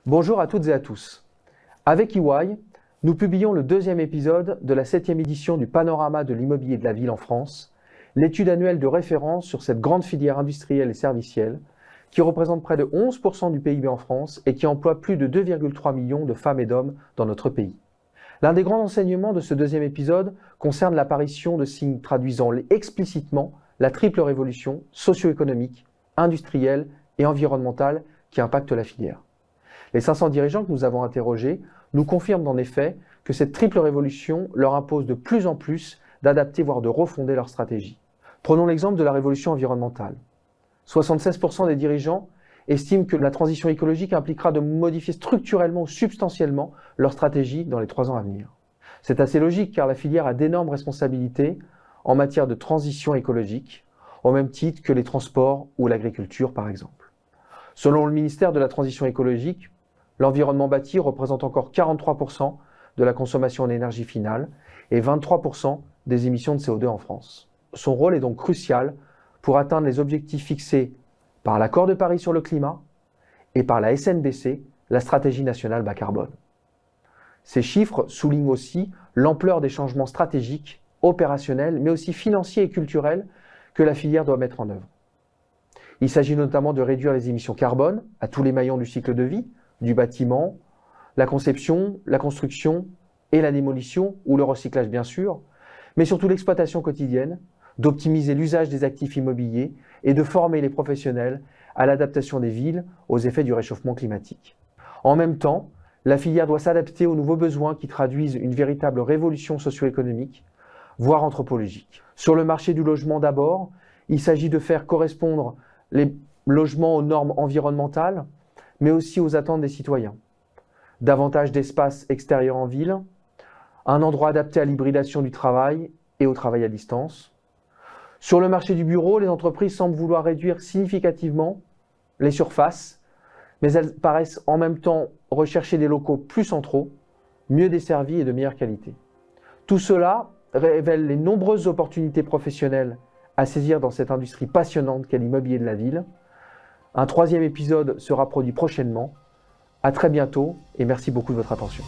Bonjour à toutes et à tous. Avec EY, nous publions le deuxième épisode de la 7e édition du Panorama de l'immobilier de la ville en France, l'étude annuelle de référence sur cette grande filière industrielle et servicielle qui représente près de 11% du PIB en France et qui emploie plus de 2,3 millions de femmes et d'hommes dans notre pays. L'un des grands enseignements de ce deuxième épisode concerne l'apparition de signes traduisant explicitement la triple révolution socio-économique, industrielle et environnementale qui impacte la filière. Les 500 dirigeants que nous avons interrogés nous confirment en effet que cette triple révolution leur impose de plus en plus d'adapter voire de refonder leur stratégie. Prenons l'exemple de la révolution environnementale. 76% des dirigeants estiment que la transition écologique impliquera de modifier structurellement ou substantiellement leur stratégie dans les 3 ans à venir. C'est assez logique car la filière a d'énormes responsabilités en matière de transition écologique, au même titre que les transports ou l'agriculture par exemple. Selon le ministère de la Transition écologique, l'environnement bâti représente encore 43% de la consommation en énergie finale et 23% des émissions de CO2 en France. Son rôle est donc crucial pour atteindre les objectifs fixés par l'accord de Paris sur le climat et par la SNBC, la stratégie nationale bas carbone. Ces chiffres soulignent aussi l'ampleur des changements stratégiques, opérationnels, mais aussi financiers et culturels que la filière doit mettre en œuvre. Il s'agit notamment de réduire les émissions carbone à tous les maillons du cycle de vie, du bâtiment, la conception, la construction et la démolition, ou le recyclage bien sûr, mais surtout l'exploitation quotidienne, d'optimiser l'usage des actifs immobiliers et de former les professionnels à l'adaptation des villes aux effets du réchauffement climatique. En même temps, la filière doit s'adapter aux nouveaux besoins qui traduisent une véritable révolution socio-économique, voire anthropologique. Sur le marché du logement d'abord, il s'agit de faire correspondre les logements aux normes environnementales, mais aussi aux attentes des citoyens. Davantage d'espaces extérieurs en ville, un endroit adapté à l'hybridation du travail et au travail à distance. Sur le marché du bureau, les entreprises semblent vouloir réduire significativement les surfaces, mais elles paraissent en même temps rechercher des locaux plus centraux, mieux desservis et de meilleure qualité. Tout cela révèle les nombreuses opportunités professionnelles à saisir dans cette industrie passionnante qu'est l'immobilier de la ville. Un 3e épisode sera produit prochainement. À très bientôt et merci beaucoup de votre attention.